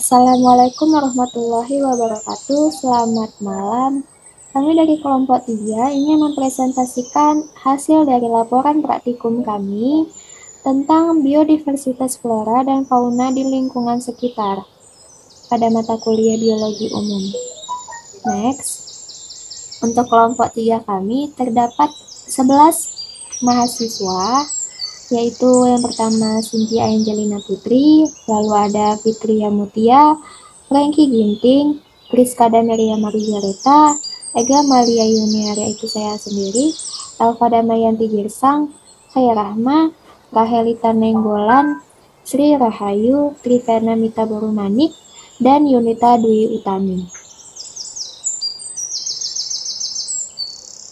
Assalamualaikum warahmatullahi wabarakatuh. Selamat malam. Kami dari kelompok 3 ingin mempresentasikan hasil dari laporan praktikum kami tentang biodiversitas flora dan fauna di lingkungan sekitar pada mata kuliah biologi umum. Next, untuk kelompok 3 kami terdapat 11 mahasiswa, yaitu yang pertama Cynthia Angelina Putri, lalu ada Fitria Mutia, Franky Ginting, Priska Dameria Marijareta, Ega Malia Yuniar, yaitu saya sendiri, Elva Damayanti Girsang, Khaya Rahma, Rahelita Nenggolan, Sri Rahayu, Trivena Mita Borumanik, dan Yunita Dwi Utami.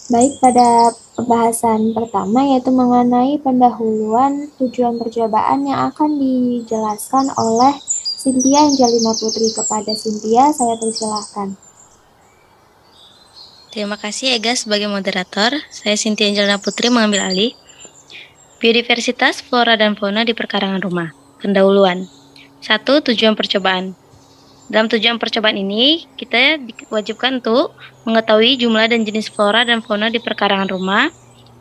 Baik, pada pembahasan pertama yaitu mengenai pendahuluan tujuan percobaan yang akan dijelaskan oleh Cynthia Angelina Putri. Kepada Cynthia, saya persilahkan. Terima kasih Ega sebagai moderator. Saya Cynthia Angelina Putri mengambil alih. Biodiversitas, flora dan fauna di perkarangan rumah. Pendahuluan. 1. Tujuan percobaan. Dalam tujuan percobaan ini, kita diwajibkan untuk mengetahui jumlah dan jenis flora dan fauna di perkarangan rumah.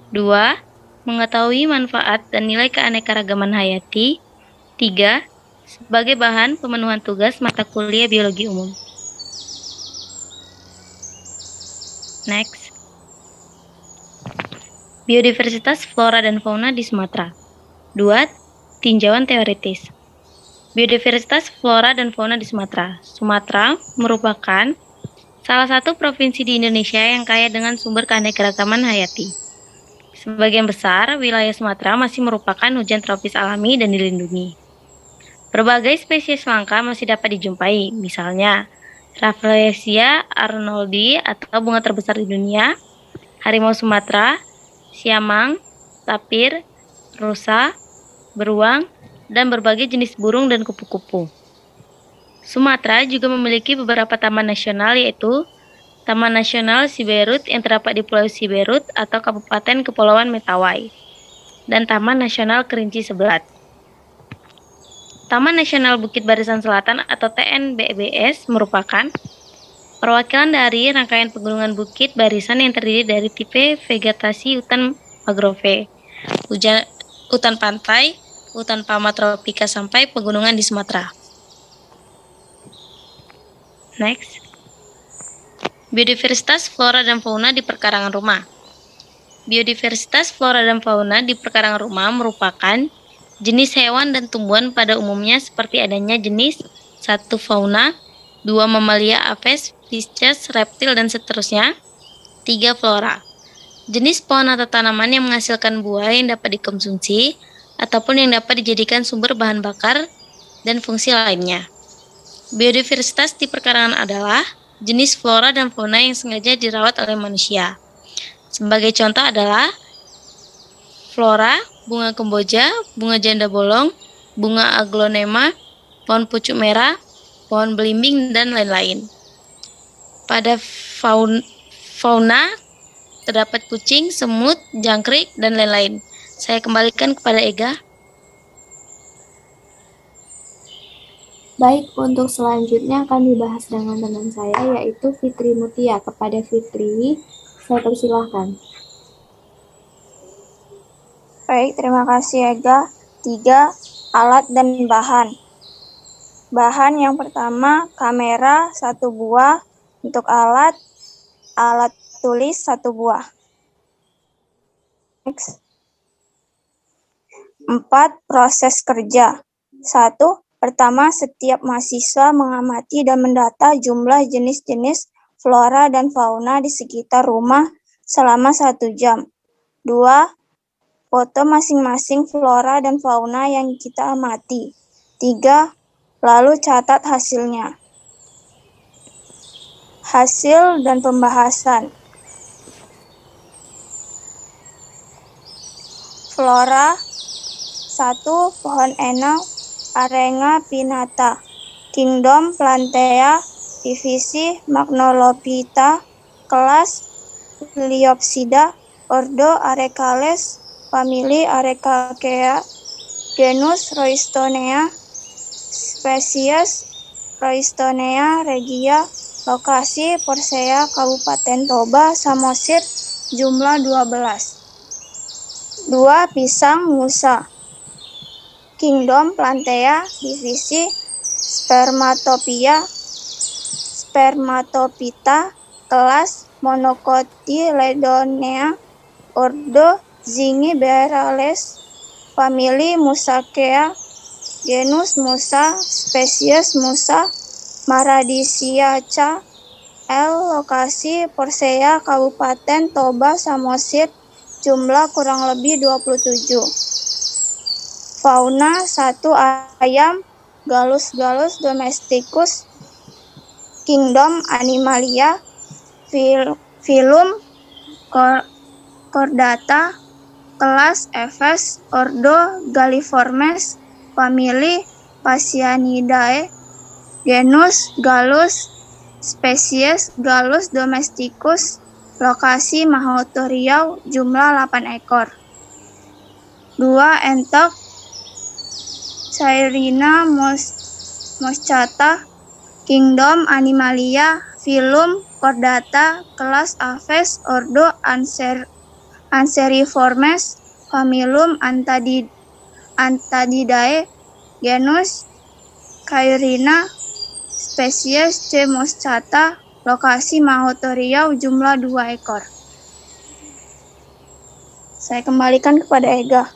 2. Mengetahui manfaat dan nilai keanekaragaman hayati. 3. Sebagai bahan pemenuhan tugas mata kuliah biologi umum. Next. Biodiversitas flora dan fauna di Sumatera. 2. Tinjauan teoritis. Biodiversitas flora dan fauna di Sumatera. Sumatera merupakan salah satu provinsi di Indonesia yang kaya dengan sumber keanekaragaman hayati. Sebagian besar wilayah Sumatera masih merupakan hujan tropis alami dan dilindungi. Berbagai spesies langka masih dapat dijumpai, misalnya Rafflesia arnoldi atau bunga terbesar di dunia, harimau Sumatera, siamang, tapir, rusa, beruang, dan berbagai jenis burung dan kupu-kupu. Sumatera juga memiliki beberapa taman nasional, yaitu Taman Nasional Siberut yang terdapat di Pulau Siberut atau Kabupaten Kepulauan Mentawai, dan Taman Nasional Kerinci Sebelat. Taman Nasional Bukit Barisan Selatan atau TNBBS merupakan perwakilan dari rangkaian pegunungan Bukit Barisan yang terdiri dari tipe vegetasi hutan mangrove, hutan pantai, hutan palma tropika sampai pegunungan di Sumatera. Next. Biodiversitas flora dan fauna di perkarangan rumah. Biodiversitas flora dan fauna di perkarangan rumah merupakan jenis hewan dan tumbuhan pada umumnya seperti adanya jenis 1. Fauna, 2. Mamalia, aves, pisces, reptil, dan seterusnya. 3. Flora. Jenis pohon atau tanaman yang menghasilkan buah yang dapat dikonsumsi ataupun yang dapat dijadikan sumber bahan bakar dan fungsi lainnya. Biodiversitas di perkarangan adalah jenis flora dan fauna yang sengaja dirawat oleh manusia. Sebagai contoh adalah flora, bunga kemboja, bunga janda bolong, bunga aglonema, pohon pucuk merah, pohon belimbing, dan lain-lain. Pada fauna terdapat kucing, semut, jangkrik, dan lain-lain. Saya kembalikan kepada Ega. Baik, untuk selanjutnya akan dibahas dengan teman saya, yaitu Fitri Mutia. Kepada Fitri, saya persilahkan. Baik, terima kasih Ega. 3. Alat dan bahan. Bahan yang pertama, kamera 1 buah. Untuk alat tulis 1 buah. Next. 4. Proses kerja. 1. Pertama, setiap mahasiswa mengamati dan mendata jumlah jenis-jenis flora dan fauna di sekitar rumah selama 1 jam. 2. Foto masing-masing flora dan fauna yang kita amati. 3. Lalu catat hasilnya. Hasil dan pembahasan. Flora 1. Pohon enang Arenga pinnata. Kingdom Plantae. Divisi Magnolophyta. Kelas Liopsida. Ordo Arecales. Famili Arecacea. Genus Roystonea. Spesies Roystonea regia, lokasi Persea Kabupaten Toba Samosir, jumlah 12. 2. Pisang Musa, Kingdom Plantea, divisi Spermatopita, kelas Monocotyledonea, ordo Zingiberales, famili Musacea, genus Musa, spesies Musa Maradisiaca, L. Lokasi Persea Kabupaten Toba Samosir, jumlah kurang lebih 27. Fauna 1. Ayam Gallus domesticus, Kingdom Animalia, Phylum Chordata, kelas Aves, ordo Galliformes, famili Phasianidae, genus Gallus, spesies Gallus domesticus, lokasi Mahoto Riau, jumlah 8 ekor. 2. Entok Cairina moschata, Kingdom Animalia, Phylum Chordata, kelas Aves, ordo Anseriformes, familum Antadidae, genus Cairina, spesies C. moschata, lokasi Mahoto Riau, jumlah 2 ekor. Saya kembalikan kepada Ega.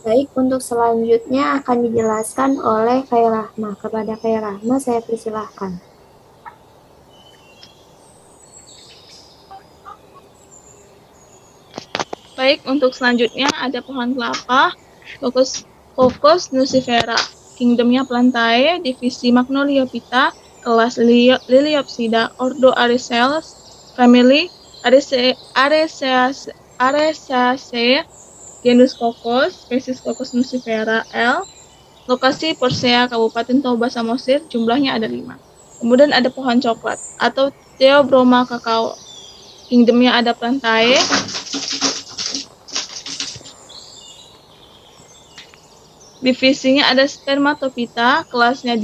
Baik, untuk selanjutnya akan dijelaskan oleh Khairahma. Kepada Khairahma saya persilahkan. Baik, untuk selanjutnya ada pohon kelapa, Cocos nucifera, kingdomnya Plantae, divisi Magnoliophyta, kelas Liliopsida, ordo Aracales, family Araceaceae, genus Cocos, spesies Cocos nucifera L, lokasi Persea Kabupaten Toba Samosir, jumlahnya ada 5. Kemudian ada pohon coklat atau Theobroma cacao, kingdomnya ada Plantae, divisinya ada Spermatophyta, kelasnya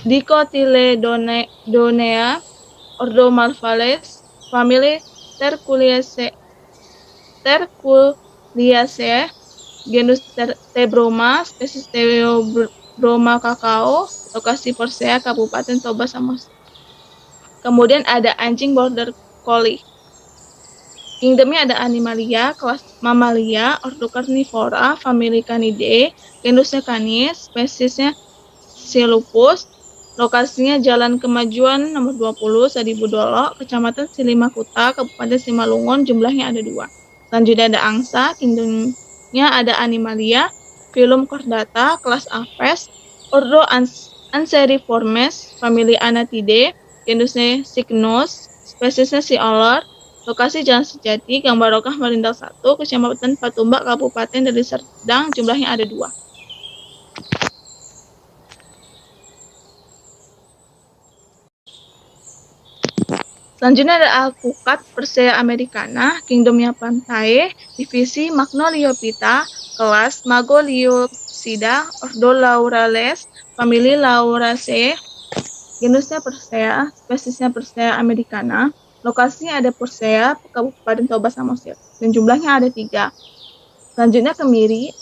Dicotyledonea, ordo Malvales, famili Terculiaceae, genus Theobroma, spesies Theobroma cacao, lokasi Persea Kabupaten Toba Samosir. Kemudian ada anjing border collie. Kingdomnya ada Animalia, kelas Mammalia, ordo Carnivora, famili Canidae, genusnya Canis, spesiesnya Silupus, lokasinya Jalan Kemajuan nomor 20, Sadibudolo, Kecamatan Silimakuta, Kabupaten Simalungun, jumlahnya ada 2. Selanjutnya ada angsa, kingdomnya ada Animalia, Phylum Chordata, kelas Aves, ordo Anseriformes, famili Anatidae, genusnya Cygnus, spesiesnya Sea-Otter, lokasi Jalan Sejati, Gang Barokah Marindal 1, Kecamatan Patumbak, Kabupaten Deli Serdang, jumlahnya ada 2. Selanjutnya ada alpukat Persea americana, kingdomnya Plantae, divisi Magnoliophyta, kelas Magoliopsida, ordo Laurales, famili Lauraceae, genusnya Persea, spesiesnya Persea americana, lokasinya ada Persea, Kabupaten Toba Samosir, dan jumlahnya ada 3. Selanjutnya kemiri,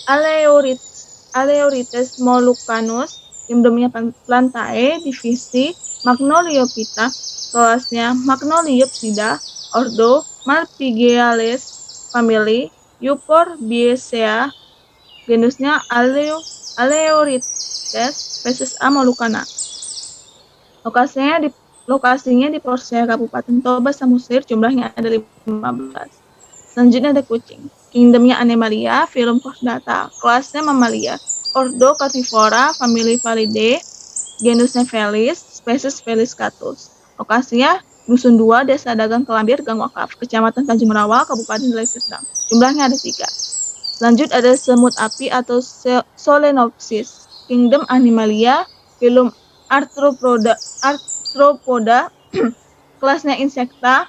Aleurites mollucanus, kingdomnya Plantae, divisi Magnoliophyta, kelasnya Magnoliopsida, ordo Malpighiales, famili Euphorbiaceae, genusnya Aleurites, spesies A. mollucana. Lokasinya di Persea Kabupaten Toba Samosir, jumlahnya ada 15. Selanjutnya ada kucing. Kingdomnya Animalia, Phylum Chordata, kelasnya Mammalia, ordo Carnivora, famili Felidae, genusnya Felis, spesies Felis catus. Lokasinya Dusun 2, Desa Dagang Kelambir, Gang Wakaf, Kecamatan Tanjung Rawa, Kabupaten Deli Serdang. Jumlahnya ada 3. Lanjut ada semut api atau Solenopsis. Kingdom Animalia, Phylum Arthropoda, kelasnya Insecta.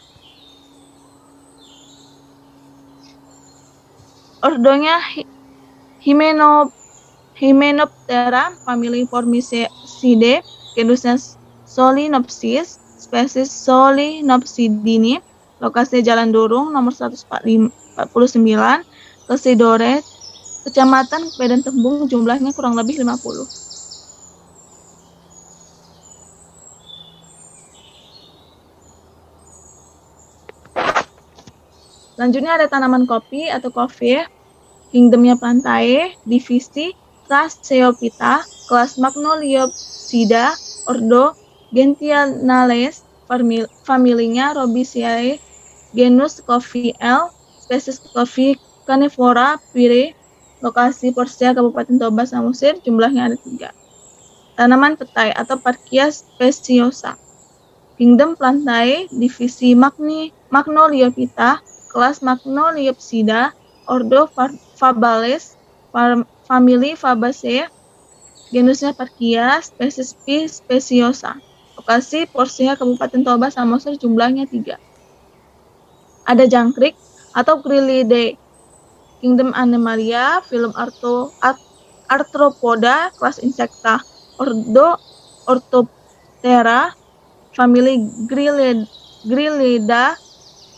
Ordonya Hymenoptera, famili Formicidae, genusnya Solenopsis, spesies Solenopsidini, lokasi Jalan Durung nomor 149, ke Sidoret, Kecamatan Medan Tembung, jumlahnya kurang lebih 50. Selanjutnya ada tanaman kopi atau coffee, kingdomnya Plantae, divisi Raseophyta, kelas Magnoliopsida, ordo Gentianales, familinya Robiaceae, genus Coffee L, spesies Coffee Canephora Pire, lokasi Porcia, Kabupaten Toba, Samosir, jumlahnya ada 3. Tanaman petai atau Parkia speciosa, kingdom Plantae, divisi Magnoliophyta, kelas Magnoliopsida, ordo Fabales, famili Fabaceae, genusnya Parkia, spesies P. speciosa, lokasi Porcia, Kabupaten Toba, Samosir, jumlahnya 3. Ada jangkrik atau Grylidae, kingdom Animalia, phylum Arthropoda, kelas Insecta, ordo Orthoptera, famili Grylida,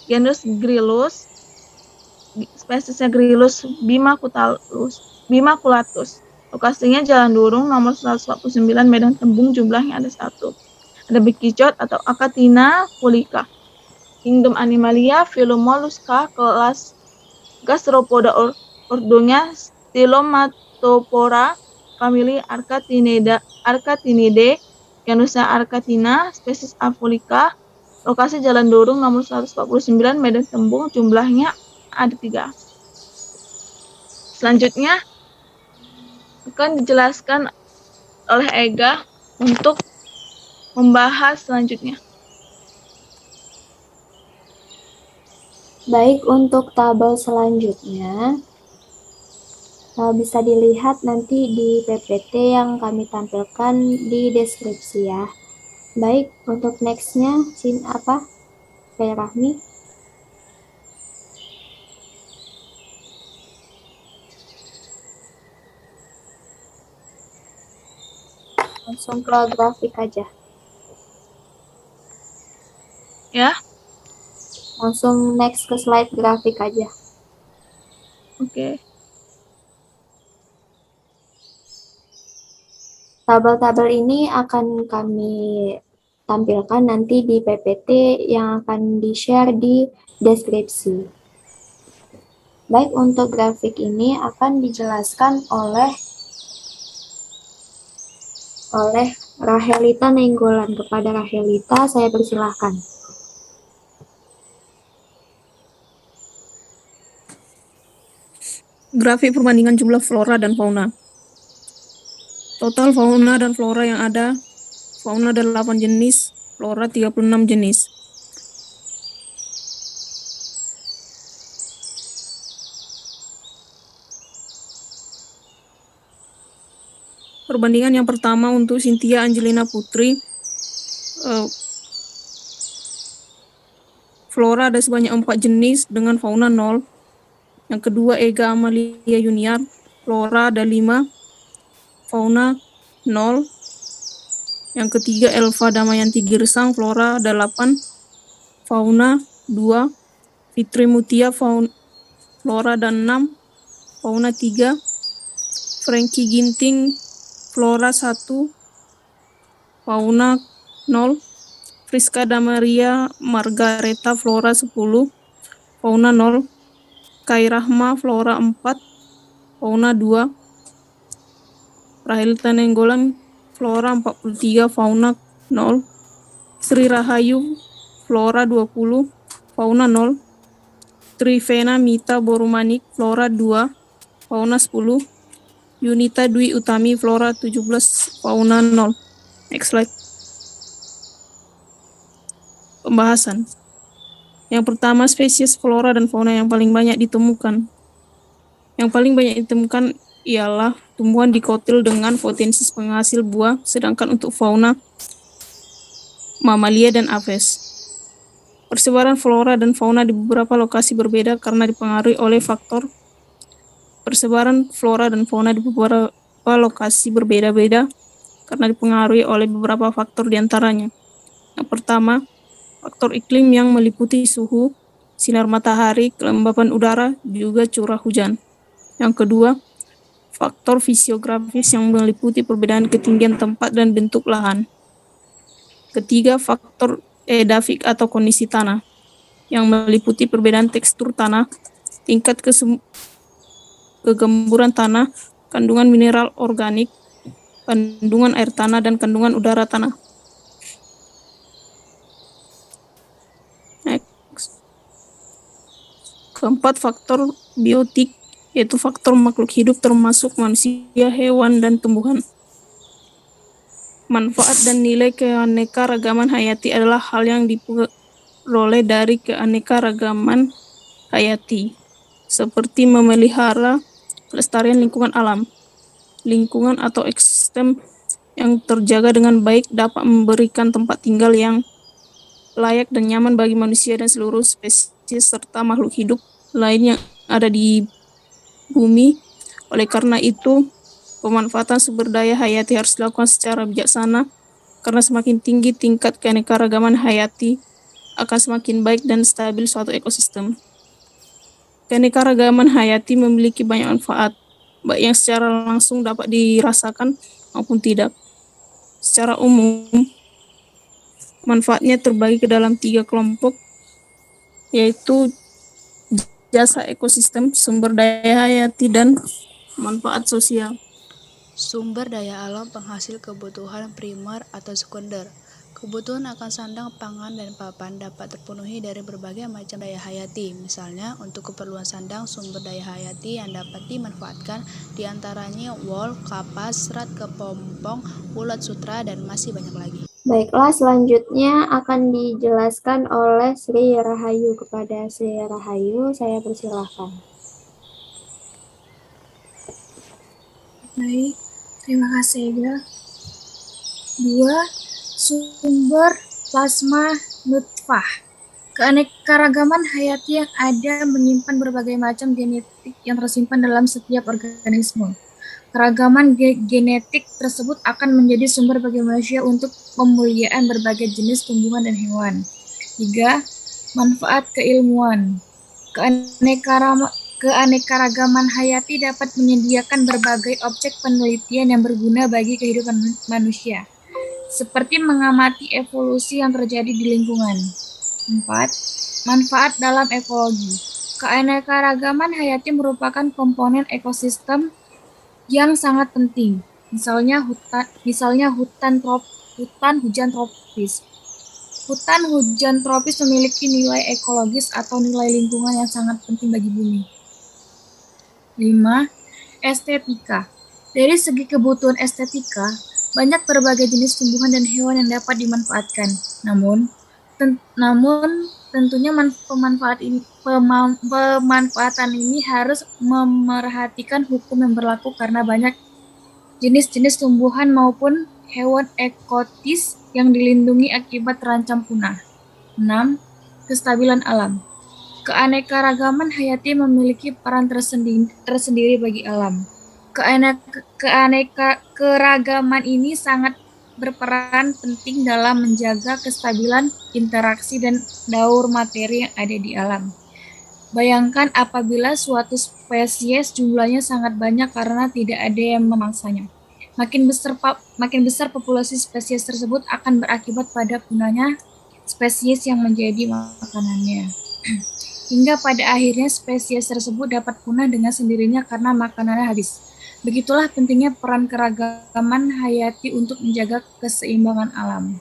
genus Grylus, spesiesnya Grylus bimaculatus, lokasinya Jalan Durung nomor 149, Medan Tembung, jumlahnya ada 1. Ada bekicot atau Achatina fulica, kingdom Animalia, phylum Mollusca, kelas Gastropoda, ordonya Stylomatopora, famili Arcatinidae, genusnya Arcatina, spesies Afulica, lokasi Jalan Durung nomor 149, Medan Tembung, jumlahnya ada 3. Selanjutnya akan dijelaskan oleh Ega untuk membahas selanjutnya. Baik, untuk tabel selanjutnya bisa dilihat nanti di PPT yang kami tampilkan di deskripsi ya. Baik, untuk next-nya Kayak Rahmi. Langsung ke grafik aja. Ya. Langsung next ke slide grafik aja. Oke. Tabel-tabel ini akan kami tampilkan nanti di PPT yang akan di-share di deskripsi. Baik, untuk grafik ini akan dijelaskan oleh Rahelita Nenggolan. Kepada Rahelita, saya persilahkan. Grafik perbandingan jumlah flora dan fauna. Total fauna dan flora yang ada, fauna 8 jenis, flora 36 jenis. Perbandingan yang pertama untuk Cynthia Angelina Putri, flora ada sebanyak 4 jenis dengan fauna 0. Yang kedua Ega Amalia Yuniar, flora ada 5, fauna 0. Yang ketiga Elva Damayanti Girsang, flora ada 8, fauna 2. Fitri Mutia, flora ada 6, fauna 3. Frankie Ginting, flora 1, fauna 0. Friska Damaria Margareta, flora 10, fauna 0. Kai Rahma, flora 4, fauna 2. Rahelita Nenggolan, flora 43, fauna 0. Sri Rahayu, flora 20, fauna 0. Trivena Mita Borumanik, flora 2, fauna 10. Yunita Dwi Utami, flora 17, fauna 0. Next slide. Pembahasan. Yang pertama, spesies flora dan fauna yang paling banyak ditemukan. Yang paling banyak ditemukan ialah tumbuhan dikotil dengan potensi penghasil buah, sedangkan untuk fauna, mamalia dan aves. Persebaran flora dan fauna di beberapa lokasi berbeda karena dipengaruhi oleh faktor persebaran flora dan fauna di beberapa lokasi berbeda-beda karena dipengaruhi oleh beberapa faktor diantaranya. Yang pertama, faktor iklim yang meliputi suhu, sinar matahari, kelembapan udara, juga curah hujan. Yang kedua, faktor fisiografis yang meliputi perbedaan ketinggian tempat dan bentuk lahan. Ketiga, faktor edafik atau kondisi tanah yang meliputi perbedaan tekstur tanah, tingkat kegemburan tanah, kandungan mineral organik, kandungan air tanah, dan kandungan udara tanah. Next. Keempat, faktor biotik, yaitu faktor makhluk hidup termasuk manusia, hewan, dan tumbuhan. Manfaat dan nilai keanekaragaman hayati adalah hal yang diperoleh dari keanekaragaman hayati, seperti memelihara kelestarian lingkungan alam. Lingkungan atau ekosistem yang terjaga dengan baik dapat memberikan tempat tinggal yang layak dan nyaman bagi manusia dan seluruh spesies serta makhluk hidup lain yang ada di bumi. Oleh karena itu, pemanfaatan sumber daya hayati harus dilakukan secara bijaksana, karena semakin tinggi tingkat keanekaragaman hayati, akan semakin baik dan stabil suatu ekosistem. Keanekaragaman hayati memiliki banyak manfaat, baik yang secara langsung dapat dirasakan maupun tidak. Secara umum, manfaatnya terbagi ke dalam 3 kelompok, yaitu jasa ekosistem, sumber daya hayati, dan manfaat sosial. Sumber daya alam penghasil kebutuhan primer atau sekunder. Kebutuhan akan sandang, pangan, dan papan dapat terpenuhi dari berbagai macam daya hayati. Misalnya, untuk keperluan sandang, sumber daya hayati yang dapat dimanfaatkan diantaranya wol, kapas, serat kepompong, ulat sutra, dan masih banyak lagi. Baiklah, selanjutnya akan dijelaskan oleh Sri Rahayu. Kepada Sri Rahayu, saya persilahkan. Baik, terima kasih Ega. 2. Sumber plasma nutfah. Keanekaragaman hayati yang ada menyimpan berbagai macam genetik yang tersimpan dalam setiap organisme. Keragaman genetik tersebut akan menjadi sumber bagi manusia untuk pemuliaan berbagai jenis tumbuhan dan hewan. 3. Manfaat keilmuan. Keanekaragaman hayati dapat menyediakan berbagai objek penelitian yang berguna bagi kehidupan manusia, seperti mengamati evolusi yang terjadi di lingkungan. 4. Manfaat dalam ekologi. Keanekaragaman hayati merupakan komponen ekosistem yang sangat penting, misalnya hutan hujan tropis. Hutan hujan tropis memiliki nilai ekologis atau nilai lingkungan yang sangat penting bagi bumi. 5. Estetika. Dari segi kebutuhan estetika, banyak berbagai jenis tumbuhan dan hewan yang dapat dimanfaatkan. Namun tentunya pemanfaatan ini harus memerhatikan hukum yang berlaku karena banyak jenis-jenis tumbuhan maupun hewan eksotis yang dilindungi akibat terancam punah. 6. Kestabilan alam. Keanekaragaman hayati memiliki peran tersendiri bagi alam. Keragaman ini sangat berperan penting dalam menjaga kestabilan interaksi dan daur materi yang ada di alam. Bayangkan apabila suatu spesies jumlahnya sangat banyak karena tidak ada yang memangsanya. Makin besar populasi spesies tersebut akan berakibat pada punahnya spesies yang menjadi makanannya. Hingga pada akhirnya spesies tersebut dapat punah dengan sendirinya karena makanannya habis. Begitulah pentingnya peran keragaman hayati untuk menjaga keseimbangan alam.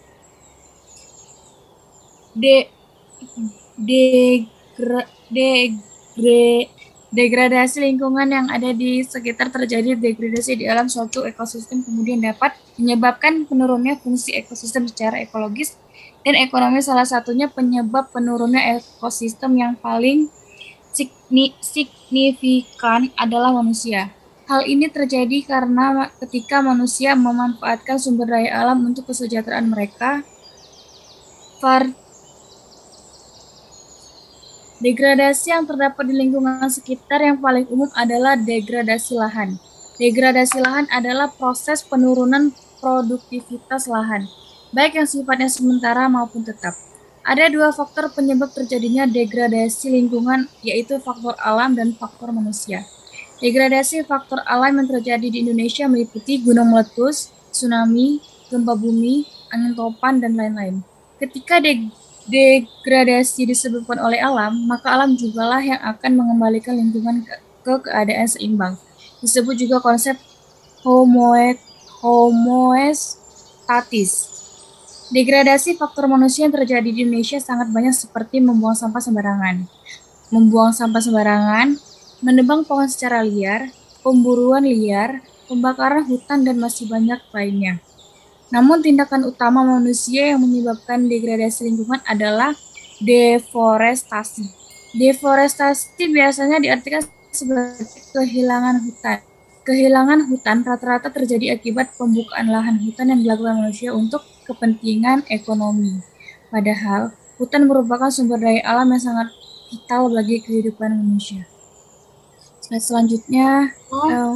Degradasi lingkungan yang ada di sekitar. Terjadi degradasi di alam suatu ekosistem kemudian dapat menyebabkan penurunnya fungsi ekosistem secara ekologis dan ekonomi. Salah satunya penyebab penurunnya ekosistem yang paling signifikan adalah manusia. Hal ini terjadi karena ketika manusia memanfaatkan sumber daya alam untuk kesejahteraan mereka, Degradasi yang terdapat di lingkungan sekitar yang paling umum adalah degradasi lahan. Degradasi lahan adalah proses penurunan produktivitas lahan, baik yang sifatnya sementara maupun tetap. Ada dua faktor penyebab terjadinya degradasi lingkungan, yaitu faktor alam dan faktor manusia. Degradasi faktor alam yang terjadi di Indonesia meliputi gunung meletus, tsunami, gempa bumi, angin topan, dan lain-lain. Ketika degradasi disebabkan oleh alam, maka alam jugalah yang akan mengembalikan lingkungan ke keadaan seimbang. Disebut juga konsep homoestatis. Degradasi faktor manusia yang terjadi di Indonesia sangat banyak seperti membuang sampah sembarangan, menebang pohon secara liar, pemburuan liar, pembakaran hutan, dan masih banyak lainnya. Namun tindakan utama manusia yang menyebabkan degradasi lingkungan adalah deforestasi. Deforestasi biasanya diartikan sebagai kehilangan hutan. Kehilangan hutan rata-rata terjadi akibat pembukaan lahan hutan yang dilakukan manusia untuk kepentingan ekonomi. Padahal, hutan merupakan sumber daya alam yang sangat vital bagi kehidupan manusia. Slide selanjutnya,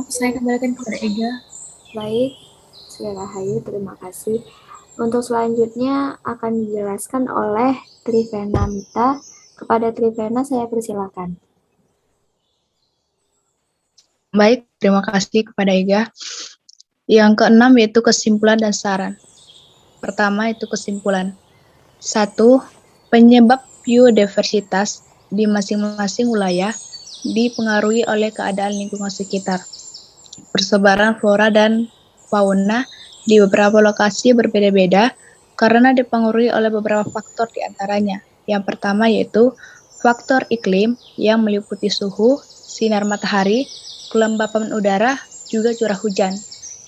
saya kembalikan kepada Ega. Baik, Sri Rahayu, terima kasih. Untuk selanjutnya akan dijelaskan oleh Trivena Mita. Kepada Trivena, saya persilakan. Baik, terima kasih kepada Ega. Yang keenam yaitu kesimpulan dan saran. Pertama itu kesimpulan. 1. Penyebab biodiversitas di masing-masing wilayah dipengaruhi oleh keadaan lingkungan sekitar. Persebaran flora dan fauna di beberapa lokasi berbeda-beda karena dipengaruhi oleh beberapa faktor di antaranya. Yang pertama yaitu faktor iklim yang meliputi suhu, sinar matahari, kelembapan udara, juga curah hujan.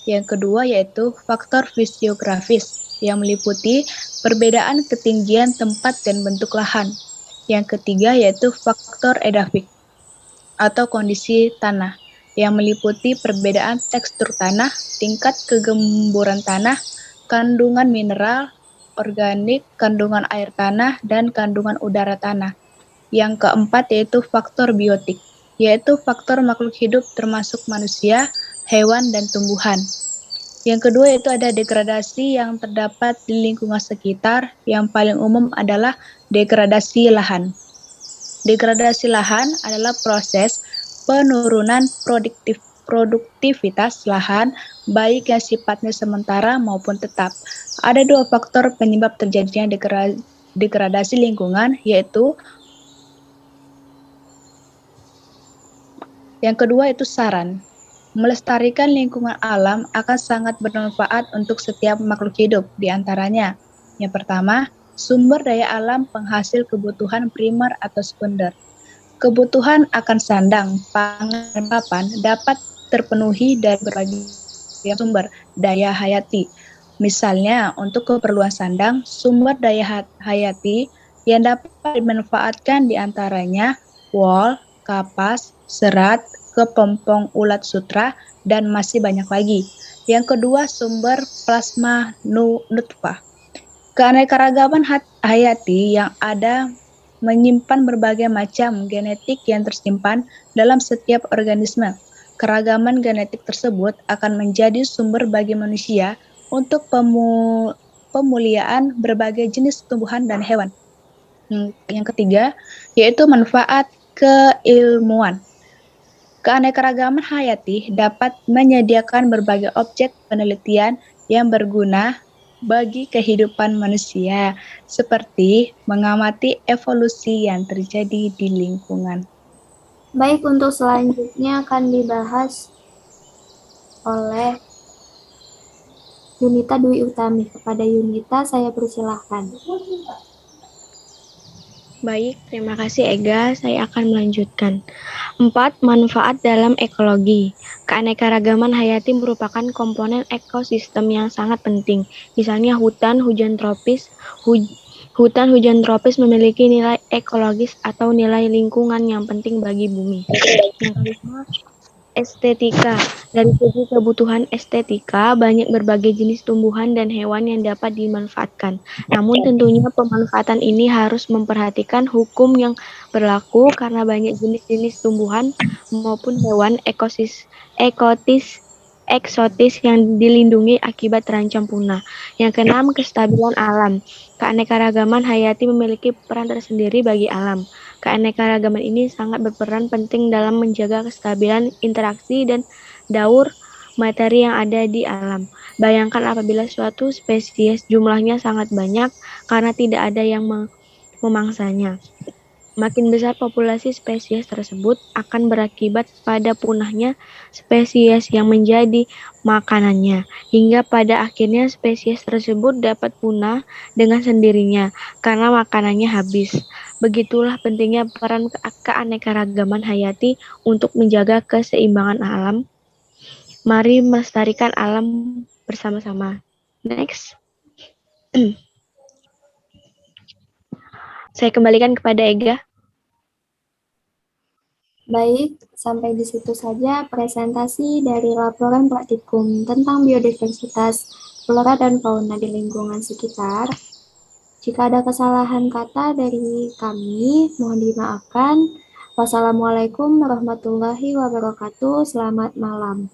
Yang kedua yaitu faktor fisiografis yang meliputi perbedaan ketinggian tempat dan bentuk lahan. Yang ketiga yaitu faktor edafik atau kondisi tanah yang meliputi perbedaan tekstur tanah, tingkat kegemburan tanah, kandungan mineral, organik, kandungan air tanah, dan kandungan udara tanah. Yang keempat yaitu faktor biotik, yaitu faktor makhluk hidup termasuk manusia, hewan, dan tumbuhan. Yang kedua yaitu ada degradasi yang terdapat di lingkungan sekitar, yang paling umum adalah degradasi lahan. Degradasi lahan adalah proses penurunan produktivitas lahan, baik yang sifatnya sementara maupun tetap. Ada dua faktor penyebab terjadinya degradasi lingkungan, yaitu yang kedua itu saran. Melestarikan lingkungan alam akan sangat bermanfaat untuk setiap makhluk hidup, di antaranya. Yang pertama, sumber daya alam penghasil kebutuhan primer atau sekunder. Kebutuhan akan sandang, pangan, dan papan dapat terpenuhi dari berbagai sumber daya hayati. Misalnya, untuk keperluan sandang, sumber daya hayati yang dapat dimanfaatkan di antaranya wol, kapas, serat, kepompong ulat sutra, dan masih banyak lagi. Yang kedua, sumber plasma nutfah. Keanekaragaman hayati yang ada menyimpan berbagai macam genetik yang tersimpan dalam setiap organisme. Keragaman genetik tersebut akan menjadi sumber bagi manusia untuk pemuliaan berbagai jenis tumbuhan dan hewan. Yang ketiga, yaitu manfaat keilmuan. Keanekaragaman hayati dapat menyediakan berbagai objek penelitian yang berguna bagi kehidupan manusia, seperti mengamati evolusi yang terjadi di lingkungan. Baik, untuk selanjutnya akan dibahas oleh Yunita Dwi Utami. Kepada Yunita, saya persilahkan. Baik, terima kasih Ega. Saya akan melanjutkan. 4. Manfaat dalam ekologi. Keanekaragaman hayati merupakan komponen ekosistem yang sangat penting. Misalnya hutan hujan tropis. Hutan hujan tropis memiliki nilai ekologis atau nilai lingkungan yang penting bagi bumi. Yang kelima, Estetika. Dari segi kebutuhan estetika, banyak berbagai jenis tumbuhan dan hewan yang dapat dimanfaatkan. Namun tentunya pemanfaatan ini harus memperhatikan hukum yang berlaku karena banyak jenis-jenis tumbuhan maupun hewan eksotis yang dilindungi akibat terancam punah. Yang keenam, kestabilan alam. Keanekaragaman hayati memiliki peran tersendiri bagi alam. Keanekaragaman ini sangat berperan penting dalam menjaga kestabilan interaksi dan daur materi yang ada di alam. Bayangkan apabila suatu spesies jumlahnya sangat banyak karena tidak ada yang memangsanya. Makin besar populasi spesies tersebut akan berakibat pada punahnya spesies yang menjadi makanannya, hingga pada akhirnya spesies tersebut dapat punah dengan sendirinya karena makanannya habis. Begitulah pentingnya peran keanekaragaman hayati untuk menjaga keseimbangan alam. Mari melestarikan alam bersama-sama. Next. Saya kembalikan kepada Ega. Baik, sampai di situ saja presentasi dari laporan praktikum tentang biodiversitas flora dan fauna di lingkungan sekitar. Jika ada kesalahan kata dari kami, mohon dimaafkan. Wassalamualaikum warahmatullahi wabarakatuh. Selamat malam.